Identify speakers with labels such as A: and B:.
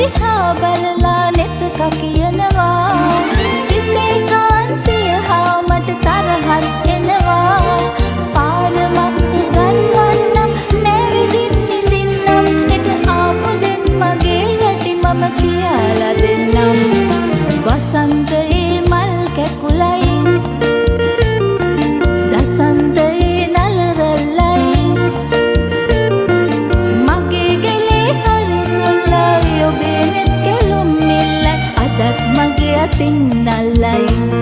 A: දිහා බලලා නෙතක කියනවා සිතේ කාන්සිය හා මට තරහක් එනවා පාඩමක් උගන්වන්නම් නැවිදින් නිදින්නම් හෙට ආපු දෙන් මගේ හැටි මම කියලා දෙන්නම් වසන්තයේ මල් කැකුලයි දසන්තයේ නලරල්ලයි මගේ ගෙලේ හරි සුල්ලයි ඔබේ නෙත් කෙලුම් මිල්ලයි අදත් මගේ අතින් නල්ලයි